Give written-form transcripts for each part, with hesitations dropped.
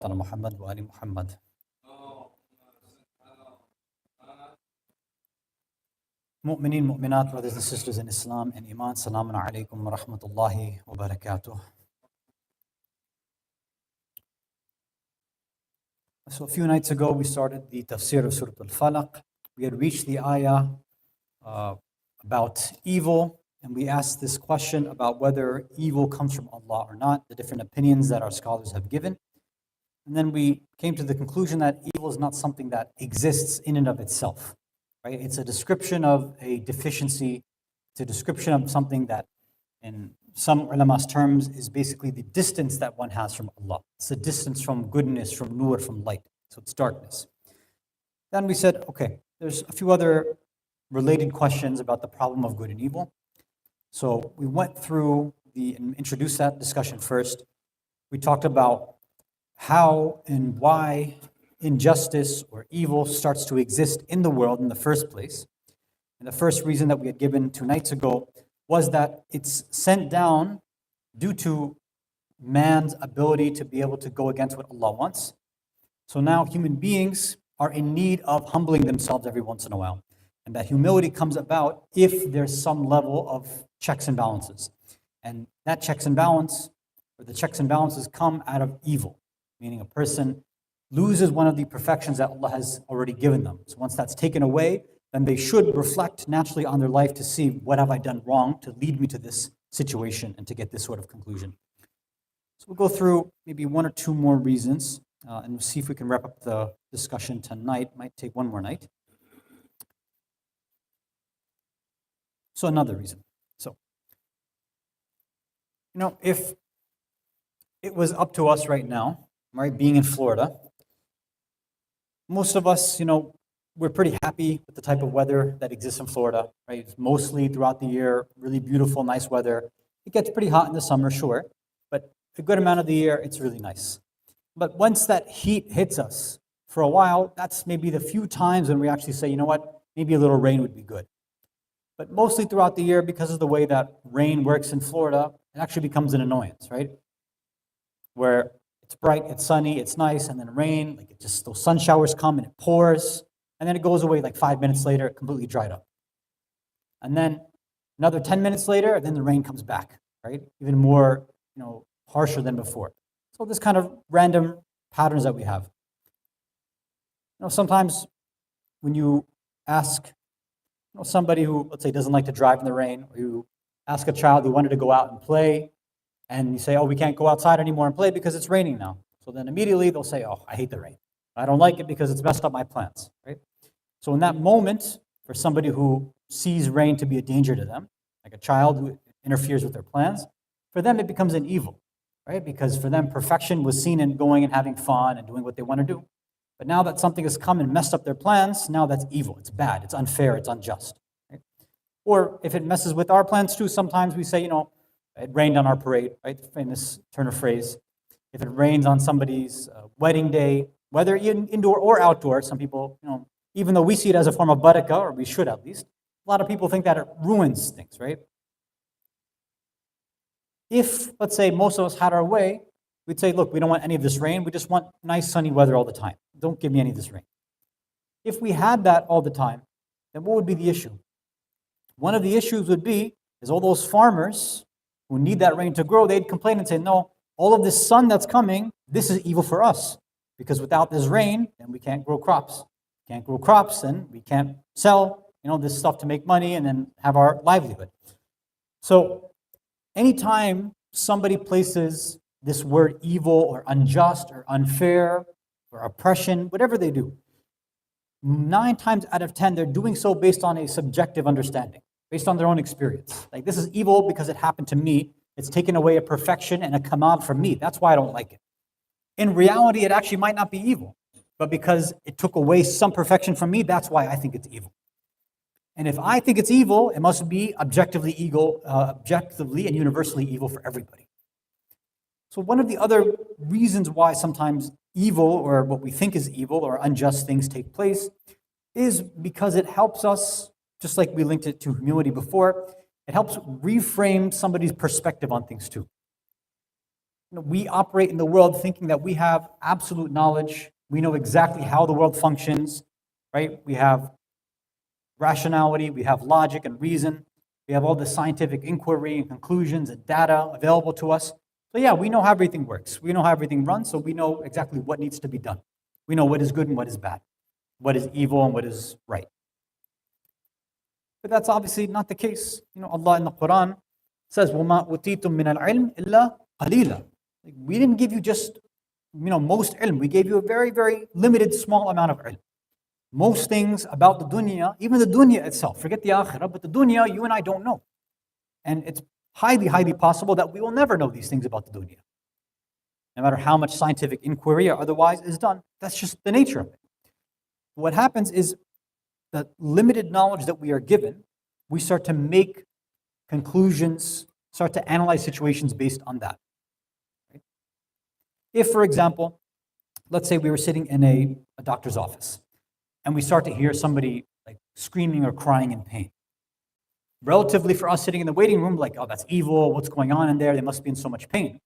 على محمد وآل محمد. Mu'mineen, mu'minat, brothers and sisters in Islam and Iman, Salamun alaykum wa rahmatullahi wa barakatuh. So a few nights ago we started the tafsir of Surah Al-Falaq. We had reached the ayah about evil, and we asked this question about whether evil comes from Allah or not, the different opinions that our scholars have given. And then we came to the conclusion that evil is not something that exists in and of itself. Right? It's a description of a deficiency. It's a description of something that, in some ulama's terms, is basically the distance that one has from Allah. It's the distance from goodness, from nur, from light. So it's darkness. Then we said, okay, there's a few other related questions about the problem of good and evil. So we went through and introduced that discussion first. We talked about how and why injustice or evil starts to exist in the world in the first place. And the first reason that we had given 2 nights ago was that it's sent down due to man's ability to be able to go against what Allah wants. So now human beings are in need of humbling themselves every once in a while. And that humility comes about if there's some level of checks and balances. And that checks and balance, or the checks and balances come out of evil, meaning a person loses one of the perfections that Allah has already given them. So once that's taken away, then they should reflect naturally on their life to see what have I done wrong to lead me to this situation and to get this sort of conclusion. So we'll go through maybe 1 or 2 more reasons and we'll see if we can wrap up the discussion tonight. Might take 1 more night. So another reason. So, if it was up to us right now, right, being in Florida, most of us, we're pretty happy with the type of weather that exists in Florida, right? It's mostly throughout the year, really beautiful, nice weather. It gets pretty hot in the summer, sure, but a good amount of the year, it's really nice. But once that heat hits us for a while, that's maybe the few times when we actually say, you know what, maybe a little rain would be good. But mostly throughout the year, because of the way that rain works in Florida, it actually becomes an annoyance, right? Where it's bright, it's sunny, it's nice, and then rain, those sun showers come and it pours, and then it goes away like 5 minutes later, completely dried up. And then another 10 minutes later, then the rain comes back, right? Even more, harsher than before. So this kind of random patterns that we have. Sometimes when you ask somebody who, let's say, doesn't like to drive in the rain, or you ask a child who wanted to go out and play, and you say, oh, we can't go outside anymore and play because it's raining now. So then immediately they'll say, oh, I hate the rain. I don't like it because it's messed up my plans, right? So in that moment, for somebody who sees rain to be a danger to them, like a child who interferes with their plans, for them it becomes an evil, right? Because for them, perfection was seen in going and having fun and doing what they want to do. But now that something has come and messed up their plans, now that's evil, it's bad, it's unfair, it's unjust. Right? Or if it messes with our plans too, sometimes we say, it rained on our parade, right? The famous turn of phrase. If it rains on somebody's wedding day, whether indoor or outdoor, some people, even though we see it as a form of barakah, or we should at least, a lot of people think that it ruins things, right? If, let's say, most of us had our way, we'd say, look, we don't want any of this rain. We just want nice sunny weather all the time. Don't give me any of this rain. If we had that all the time, then what would be the issue? One of the issues would be, is all those farmers who need that rain to grow, they'd complain and say, no, all of this sun that's coming, this is evil for us. Because without this rain, then we can't grow crops. Can't grow crops, then we can't sell, this stuff to make money and then have our livelihood. So anytime somebody places this word evil or unjust or unfair or oppression, whatever they do, 9 times out of 10, they're doing so based on a subjective understanding, based on their own experience. Like, this is evil because it happened to me. It's taken away a perfection and a kamal from me. That's why I don't like it. In reality, it actually might not be evil, but because it took away some perfection from me, that's why I think it's evil. And if I think it's evil, it must be objectively and universally evil for everybody. So one of the other reasons why sometimes evil, or what we think is evil, or unjust things take place, is because it helps us, just like we linked it to humility before, it helps reframe somebody's perspective on things too. We operate in the world thinking that we have absolute knowledge. We know exactly how the world functions, right? We have rationality, we have logic and reason. We have all the scientific inquiry and conclusions and data available to us. So yeah, we know how everything works. We know how everything runs, so we know exactly what needs to be done. We know what is good and what is bad, what is evil and what is right. But that's obviously not the case. Allah in the Quran says, وَمَا أُوتِيتُم مِّنَ الْعِلْمِ إِلَّا قَلِيلًا. We didn't give you just, most ilm. We gave you a very, very limited, small amount of ilm. Most things about the dunya, even the dunya itself, forget the akhirah, but the dunya, you and I don't know. And it's highly, highly possible that we will never know these things about the dunya. No matter how much scientific inquiry or otherwise is done, that's just the nature of it. What happens is the limited knowledge that we are given, we start to make conclusions, start to analyze situations based on that. Right? If, for example, let's say we were sitting in a doctor's office and we start to hear somebody like screaming or crying in pain. Relatively for us sitting in the waiting room, like, oh, that's evil, what's going on in there? They must be in so much pain.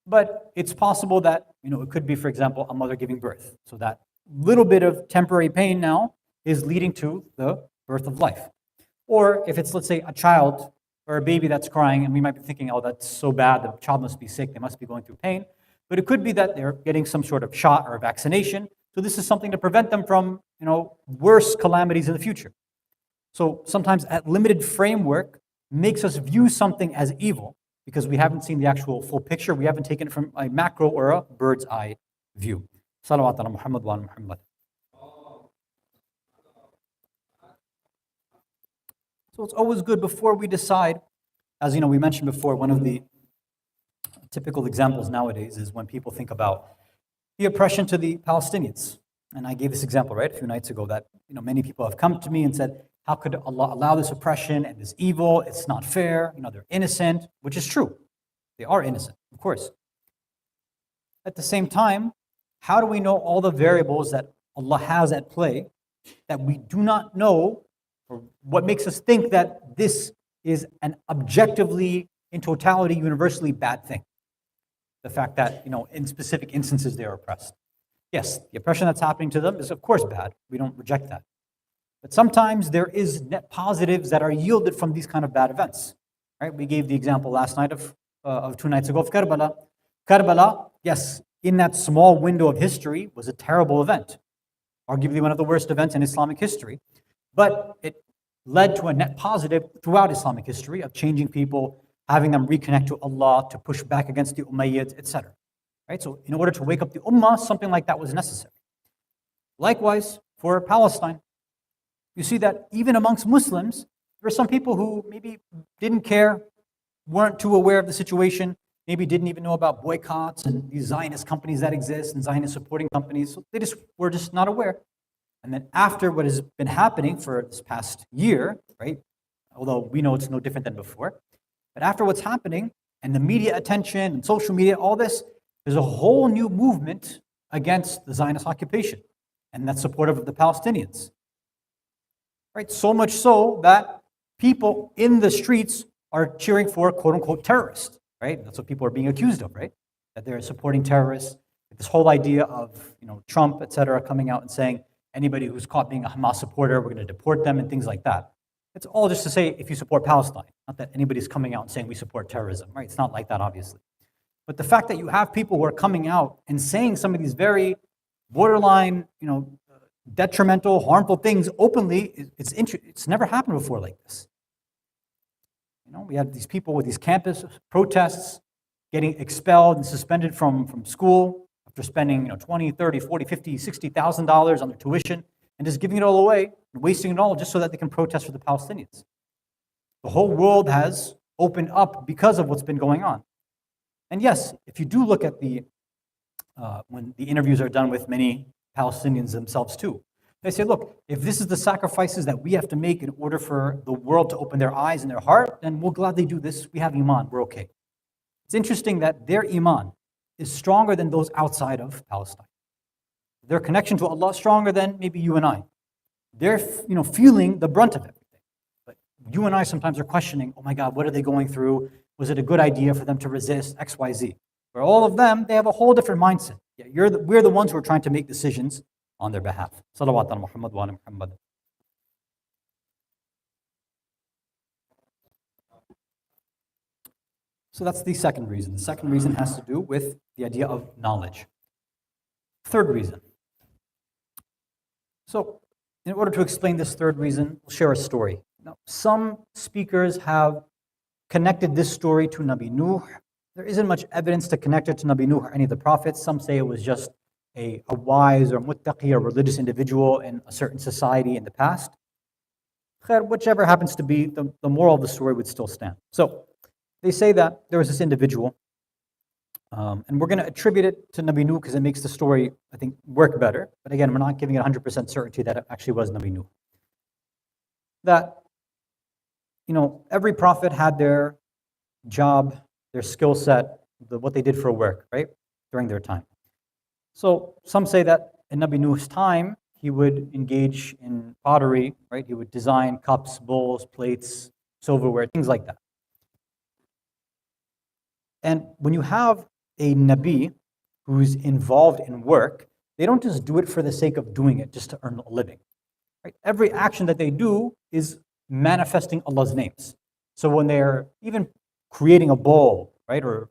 But it's possible that, it could be, for example, a mother giving birth. So that little bit of temporary pain now is leading to the birth of life. Or if it's, let's say, a child or a baby that's crying, and we might be thinking, oh, that's so bad, the child must be sick, they must be going through pain. But it could be that they're getting some sort of shot or a vaccination. So this is something to prevent them from, worse calamities in the future. So sometimes that limited framework makes us view something as evil because we haven't seen the actual full picture. We haven't taken it from a macro or a bird's eye view. Salawat ala Muhammad wa ala Muhammad. So it's always good before we decide, as we mentioned before, one of the typical examples nowadays is when people think about the oppression to the Palestinians. And I gave this example, right, a few nights ago that, many people have come to me and said, how could Allah allow this oppression and this evil? It's not fair. They're innocent, which is true. They are innocent, of course. At the same time, how do we know all the variables that Allah has at play that we do not know, or what makes us think that this is an objectively, in totality, universally bad thing? The fact that, in specific instances they are oppressed. Yes, the oppression that's happening to them is of course bad. We don't reject that. But sometimes there is net positives that are yielded from these kind of bad events. Right? We gave the example last night of 2 nights ago of Karbala. Karbala, yes, in that small window of history was a terrible event. Arguably one of the worst events in Islamic history. But it led to a net positive throughout Islamic history of changing people, having them reconnect to Allah, to push back against the Umayyads, etc. Right? So in order to wake up the Ummah, something like that was necessary. Likewise, for Palestine, you see that even amongst Muslims, there are some people who maybe didn't care, weren't too aware of the situation, maybe didn't even know about boycotts and these Zionist companies that exist and Zionist supporting companies. So they were just not aware. And then after what has been happening for this past year, right? Although we know it's no different than before, but after what's happening and the media attention and social media, all this, there's a whole new movement against the Zionist occupation, and that's supportive of the Palestinians. Right? So much so that people in the streets are cheering for quote unquote terrorists, right? That's what people are being accused of, right? That they're supporting terrorists. This whole idea of Trump, et cetera, coming out and saying anybody who's caught being a Hamas supporter, we're going to deport them and things like that. It's all just to say if you support Palestine, not that anybody's coming out and saying we support terrorism, right? It's not like that, obviously. But the fact that you have people who are coming out and saying some of these very borderline, detrimental, harmful things openly, it's never happened before like this. We have these people with these campus protests getting expelled and suspended from school after spending $20, $30, $40, $50, $60,000 on their tuition and just giving it all away and wasting it all just so that they can protest for the Palestinians. The whole world has opened up because of what's been going on. And yes, if you do look at when the interviews are done with many Palestinians themselves too, they say, look, if this is the sacrifices that we have to make in order for the world to open their eyes and their heart, then we'll gladly do this. We have Iman, we're okay. It's interesting that their Iman is stronger than those outside of Palestine. Their connection to Allah is stronger than maybe you and I. They're feeling the brunt of everything. But you and I sometimes are questioning, oh my God, what are they going through? Was it a good idea for them to resist X, Y, Z? For all of them, they have a whole different mindset. Yeah, we're the ones who are trying to make decisions on their behalf. Salawat ala Muhammad wa ala Muhammad. So that's the second reason. The second reason has to do with the idea of knowledge. Third reason. So, in order to explain this third reason, we'll share a story. Now, some speakers have connected this story to Nabi Nuh. There isn't much evidence to connect it to Nabi Nuh or any of the prophets. Some say it was just a wise or muttaqi or religious individual in a certain society in the past. Whichever happens to be, the moral of the story would still stand. So, they say that there was this individual, and we're going to attribute it to Nabi Nuh because it makes the story, I think, work better. But again, we're not giving it 100% certainty that it actually was Nabi Nuh. That, every prophet had their job, their skill set, what they did for work, right, during their time. So some say that in Nabi Nuh's time, he would engage in pottery, right? He would design cups, bowls, plates, silverware, things like that. And when you have a Nabi who's involved in work, they don't just do it for the sake of doing it just to earn a living. Right? Every action that they do is manifesting Allah's names. So when they're even creating a bowl, right, or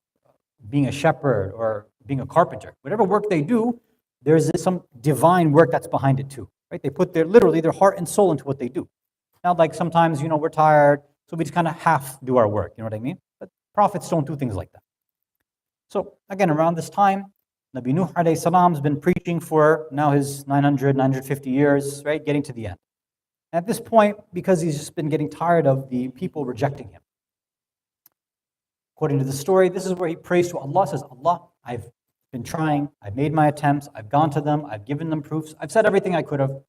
being a shepherd or being a carpenter, whatever work they do, there's some divine work that's behind it too. Right? They put literally their heart and soul into what they do. Not like sometimes, we're tired, so we just kind of half do our work, you know what I mean? But prophets don't do things like that. So again, around this time, Nabi Nuh alayhi salam has been preaching for now his 950 years, right, getting to the end. And at this point, because he's just been getting tired of the people rejecting him. According to the story, this is where he prays to Allah, says, Allah, I've been trying, I've made my attempts, I've gone to them, I've given them proofs, I've said everything I could have,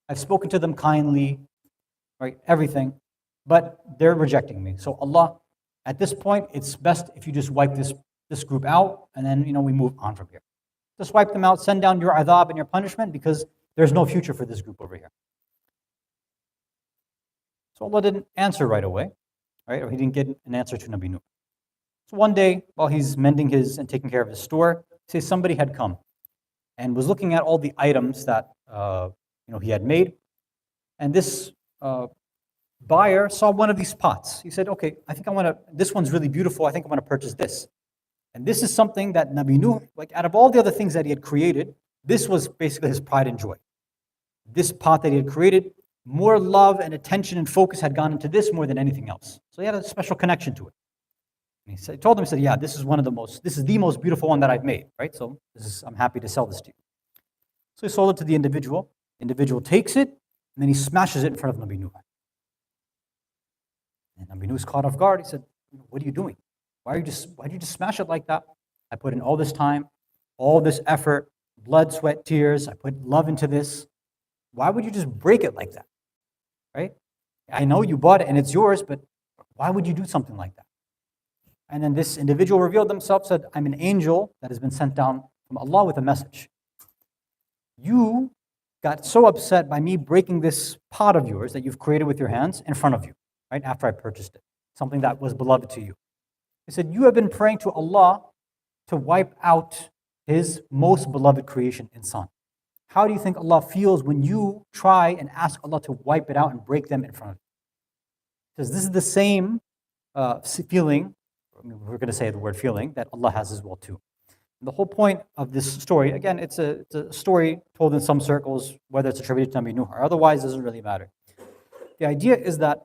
I've spoken to them kindly, right, everything, but they're rejecting me. So Allah, at this point, it's best if you just wipe this group out, and then we move on from here. Just wipe them out, send down your adhab and your punishment, because there's no future for this group over here. So Allah didn't answer right away, right? Or he didn't get an answer to Nabi Nuh. So one day, while he's mending and taking care of his store, say somebody had come and was looking at all the items that he had made, and this buyer saw one of these pots. He said, "Okay, I think this one's really beautiful. I think I want to purchase this." And this is something that Nabi Nuh, like out of all the other things that he had created, this was basically his pride and joy. This pot that he had created, more love and attention and focus had gone into this more than anything else. So he had a special connection to it. And he told him, yeah, this is the most beautiful one that I've made, right? So I'm happy to sell this to you. So he sold it to the individual. The individual takes it, and then he smashes it in front of Nabi Nuh. And Nabi Nuh is caught off guard. He said, what are you doing? Why did you just smash it like that? I put in all this time, all this effort, blood, sweat, tears. I put love into this. Why would you just break it like that? Right? I know you bought it and it's yours, but why would you do something like that? And then this individual revealed himself, said, I'm an angel that has been sent down from Allah with a message. You got so upset by me breaking this pot of yours that you've created with your hands in front of you, right, after I purchased it, something that was beloved to you. He said, you have been praying to Allah to wipe out His most beloved creation, insan. How do you think Allah feels when you try and ask Allah to wipe it out and break them in front of you? Because this is the same feeling, we're going to say the word feeling, that Allah has as well too. And the whole point of this story, again, it's a story told in some circles, whether it's attributed to Nabi Nuh or otherwise, doesn't really matter. The idea is that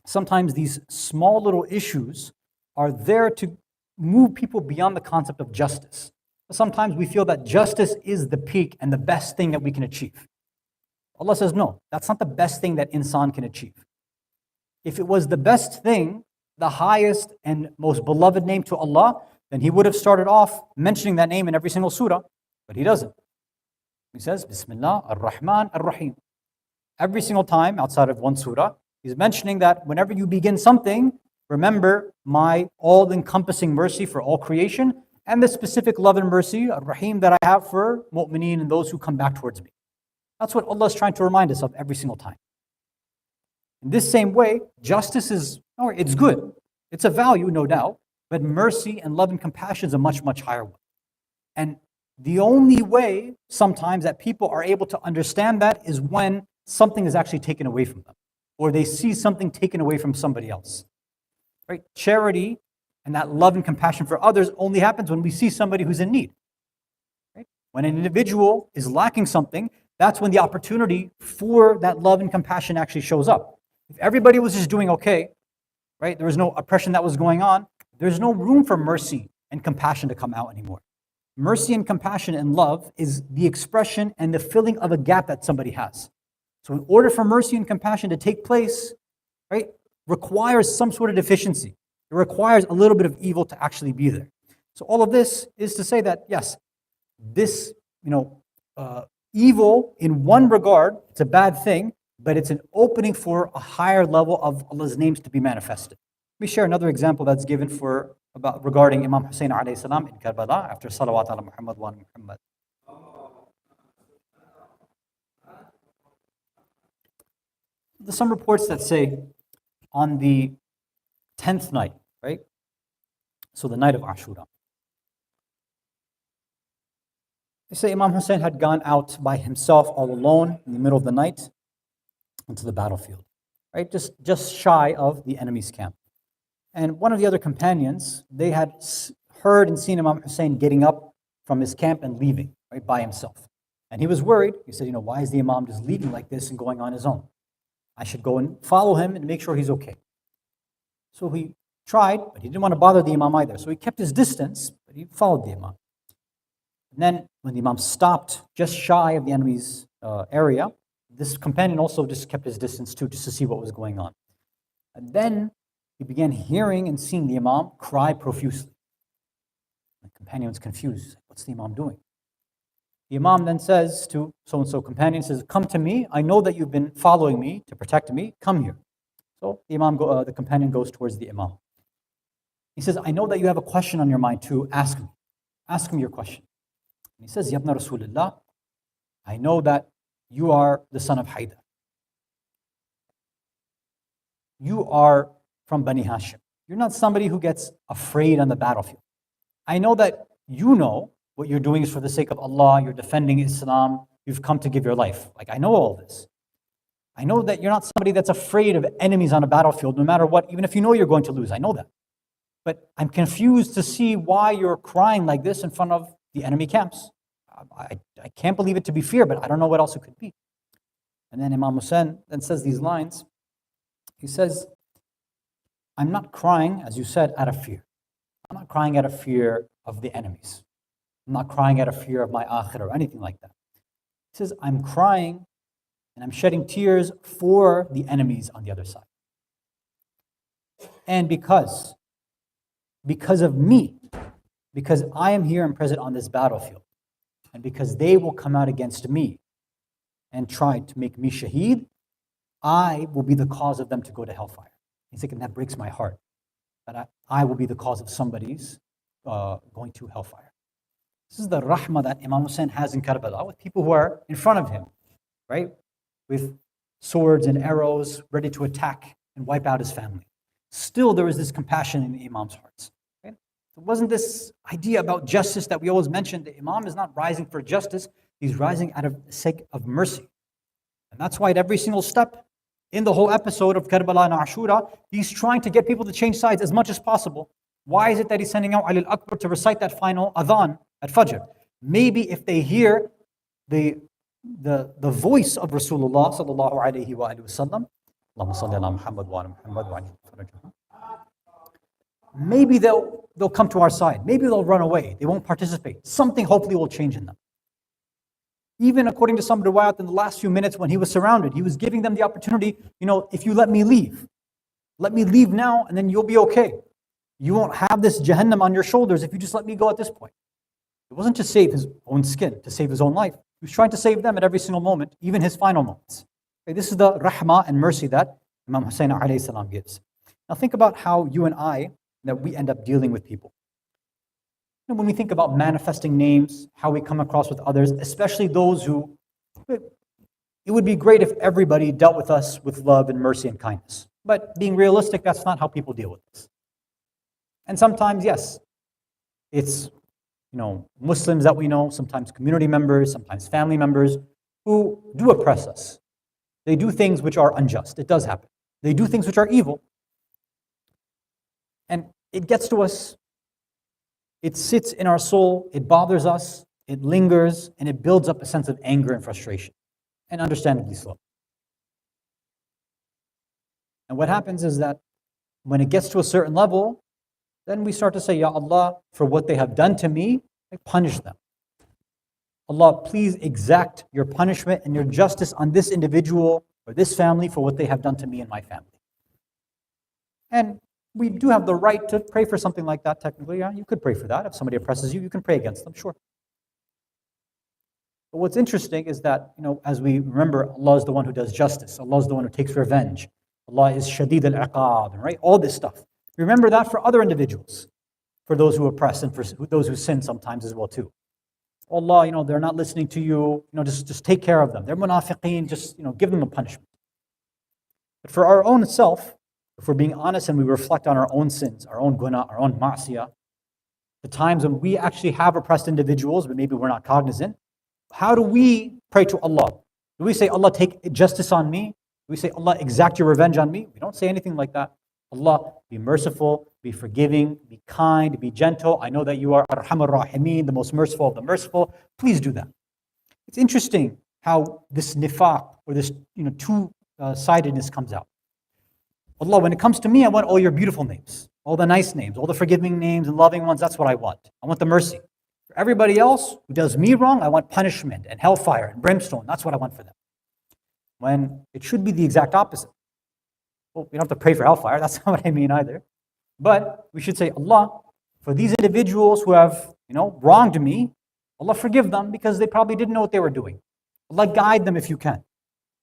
sometimes these small little issues are there to move people beyond the concept of justice. Sometimes we feel that justice is the peak and the best thing that we can achieve. Allah says, no, that's not the best thing that insan can achieve. If it was the best thing, the highest and most beloved name to Allah, then He would have started off mentioning that name in every single surah, but He doesn't. He says, Bismillah ar-Rahman ar-Rahim. Every single time outside of one surah, He's mentioning that whenever you begin something, remember my all-encompassing mercy for all creation and the specific love and mercy, ar-Rahim, that I have for mu'mineen and those who come back towards me. That's what Allah is trying to remind us of every single time. In this same way, justice it's good. It's a value, no doubt, But mercy and love and compassion is a much, much higher one. And the only way sometimes that people are able to understand that is when something is actually taken away from them, or they see something taken away from somebody else. Right? Charity and that love and compassion for others only happens when we see somebody who's in need. Right? When an individual is lacking something, that's when the opportunity for that love and compassion actually shows up. If everybody was just doing okay, right? There was no oppression that was going on, there's no room for mercy and compassion to come out anymore. Mercy and compassion and love is the expression and the filling of a gap that somebody has. So in order for mercy and compassion to take place, right, requires some sort of deficiency. It requires a little bit of evil to actually be there. So all of this is to say that, yes, this, evil in one regard, it's a bad thing, but it's an opening for a higher level of Allah's names to be manifested. Let me share another example that's given regarding Imam Hussein alayhi salam in Karbala after salawat ala Muhammad wa Muhammad. There's some reports that say on the 10th night, right? So the night of Ashura. They say Imam Hussein had gone out by himself all alone in the middle of the night into the battlefield, right? Just shy of the enemy's camp. And one of the other companions, they had heard and seen Imam Hussein getting up from his camp and leaving, right, by himself. And he was worried. He said, why is the Imam just leaving like this and going on his own? I should go and follow him and make sure he's okay. So he tried, but he didn't want to bother the Imam either. So he kept his distance, but he followed the Imam. And then when the Imam stopped just shy of the enemy's area, this companion also just kept his distance too, just to see what was going on. And then he began hearing and seeing the Imam cry profusely. The companion was confused. What's the Imam doing? The Imam then says to so-and-so companion, says, come to me. I know that you've been following me to protect me. Come here. So the companion goes towards the Imam. He says, I know that you have a question on your mind too. Ask me. Ask me your question. And he says, Yabna Rasulullah, I know that you are the son of Haida. You are from Bani Hashim. You're not somebody who gets afraid on the battlefield. I know that you know what you're doing is for the sake of Allah, you're defending Islam, you've come to give your life. Like, I know all this. I know that you're not somebody that's afraid of enemies on a battlefield, no matter what, even if you know you're going to lose. I know that. But I'm confused to see why you're crying like this in front of the enemy camps. I can't believe it to be fear, but I don't know what else it could be. And then Imam Hussein then says these lines. He says, I'm not crying, as you said, out of fear. I'm not crying out of fear of the enemies. I'm not crying out of fear of my akhirah or anything like that. He says, I'm crying and I'm shedding tears for the enemies on the other side. And because of me, because I am here and present on this battlefield, and because they will come out against me and try to make me shaheed, I will be the cause of them to go to hellfire. He's thinking, that breaks my heart, that I will be the cause of somebody's going to hellfire. This is the rahmah that Imam Hussein has in Karbala with people who are in front of him, right? With swords and arrows ready to attack and wipe out his family. Still, there is this compassion in the Imam's hearts. Right? It wasn't this idea about justice that we always mentioned. The Imam is not rising for justice. He's rising out of the sake of mercy. And that's why at every single step in the whole episode of Karbala and Ashura, he's trying to get people to change sides as much as possible. Why is it that he's sending out Ali al-Akbar to recite that final adhan at Fajr? Maybe if they hear the voice of Rasulullah sallallahu alayhi wa sallam, Allahumma salli ala Muhammad wa ala Muhammad wa ala maybe they'll come to our side. Maybe they'll run away. They won't participate. Something hopefully will change in them. Even according to some riwayat, in the last few minutes when he was surrounded, he was giving them the opportunity, if you let me leave now and then you'll be okay. You won't have this Jahannam on your shoulders if you just let me go at this point. It wasn't to save his own skin, to save his own life. He was trying to save them at every single moment, even his final moments. Okay, this is the rahmah and mercy that Imam Hussein alayhi salam gives. Now think about how you and I, that we end up dealing with people. When we think about manifesting names, how we come across with others, especially those who, it would be great if everybody dealt with us with love and mercy and kindness. But being realistic, that's not how people deal with us. And sometimes, yes, it's Muslims that we know, sometimes community members, sometimes family members who do oppress us. They do things which are unjust. It does happen. They do things which are evil. And it gets to us. It sits in our soul. It bothers us. It lingers, and it builds up a sense of anger and frustration, and understandably so. And what happens is that when it gets to a certain level, then we start to say, Ya Allah, for what they have done to me, I punish them. Allah, please exact your punishment and your justice on this individual or this family for what they have done to me and my family. And we do have the right to pray for something like that, technically. Yeah, you could pray for that. If somebody oppresses you, you can pray against them, sure. But what's interesting is that, as we remember, Allah is the one who does justice. Allah is the one who takes revenge. Allah is Shadeed al-Iqab, right? All this stuff. Remember that for other individuals, for those who oppress and for those who sin sometimes as well too. Allah, they're not listening to you. Just take care of them. They're munafiqeen. Just give them a punishment. But for our own self, if we're being honest and we reflect on our own sins, our own guna, our own ma'siyah, the times when we actually have oppressed individuals, but maybe we're not cognizant, how do we pray to Allah? Do we say, Allah, take justice on me? Do we say, Allah, exact your revenge on me? We don't say anything like that. Allah, be merciful, be forgiving, be kind, be gentle. I know that you are Arhamar Rahimin, the most merciful of the merciful. Please do that. It's interesting how this nifaq, or this two-sidedness comes out. Allah, when it comes to me, I want all your beautiful names, all the nice names, all the forgiving names and loving ones. That's what I want. I want the mercy. For everybody else who does me wrong, I want punishment and hellfire and brimstone. That's what I want for them. When it should be the exact opposite. Well, we don't have to pray for hellfire. That's not what I mean either. But we should say, Allah, for these individuals who have, wronged me, Allah forgive them because they probably didn't know what they were doing. Allah guide them if you can.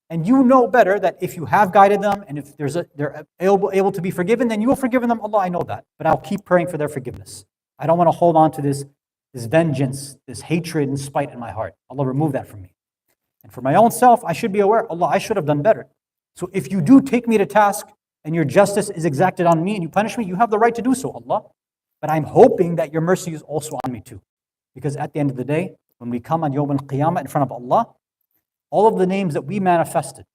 And you know better that if you have guided them and if they're able to be forgiven, then you will forgive them. Allah, I know that. But I'll keep praying for their forgiveness. I don't want to hold on to this vengeance, this hatred and spite in my heart. Allah, remove that from me. And for my own self, I should be aware, Allah, I should have done better. So if you do take me to task and your justice is exacted on me and you punish me, you have the right to do so, Allah. But I'm hoping that your mercy is also on me too. Because at the end of the day, when we come on Yawm al-Qiyamah in front of Allah, all of the names that we manifested,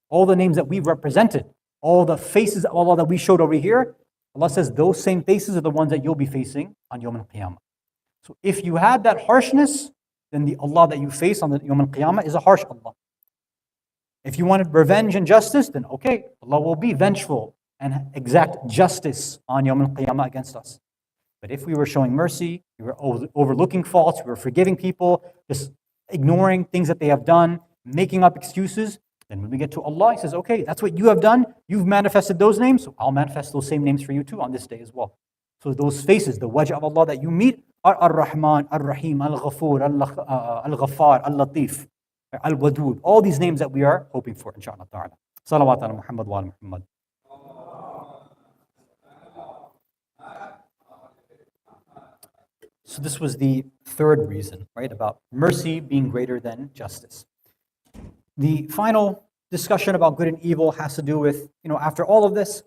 all the names that we represented, all the faces of Allah that we showed over here, Allah says those same faces are the ones that you'll be facing on Yawm al-Qiyamah. So if you had that harshness, then the Allah that you face on the Yawm al-Qiyamah is a harsh Allah. If you wanted revenge and justice, then okay, Allah will be vengeful and exact justice on Yawm al-Qiyamah against us. But if we were showing mercy, we were overlooking faults, we were forgiving people, just ignoring things that they have done, making up excuses, then when we get to Allah, He says, okay, that's what you have done. You've manifested those names, so I'll manifest those same names for you too on this day as well. So those faces, the wajh of Allah that you meet are Ar-Rahman, Ar-Rahim, Al-Ghafur, Al-Ghaffar, Al-Latif, Al-Wadud. All these names that we are hoping for, inshaAllah ta'ala. Salawat ala Muhammad wa ala Muhammad. So this was the third reason, right, about mercy being greater than justice. The final discussion about good and evil has to do with, after all of this,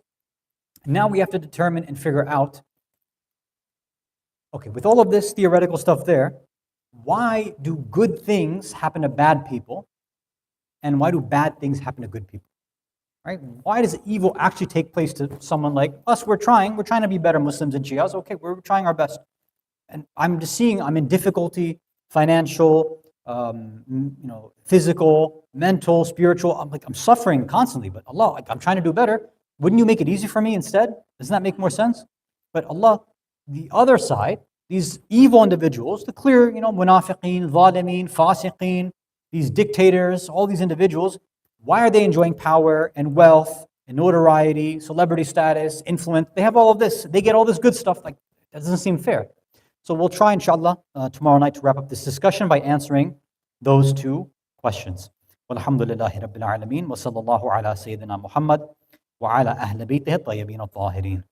now we have to determine and figure out, okay, with all of this theoretical stuff there, why do good things happen to bad people and why do bad things happen to good people? Right? Why does evil actually take place to someone like us? We're trying to be better Muslims and Shias. Okay, we're trying our best. And I'm just seeing I'm in difficulty, financial, physical, mental, spiritual. I'm suffering constantly, but Allah, I'm trying to do better. Wouldn't you make it easy for me instead? Doesn't that make more sense? But Allah, the other side, these evil individuals, the clear, munafiqeen, zalimeen, fasiqeen, these dictators, all these individuals, why are they enjoying power and wealth and notoriety, celebrity status, influence? They have all of this. They get all this good stuff. That doesn't seem fair. So we'll try, inshallah, tomorrow night to wrap up this discussion by answering those two questions. Walhamdulillahi Rabbil Alameen, wa sallallahu ala Sayyidina Muhammad wa ala ahli baytihi at-tayyibin at-tahirin.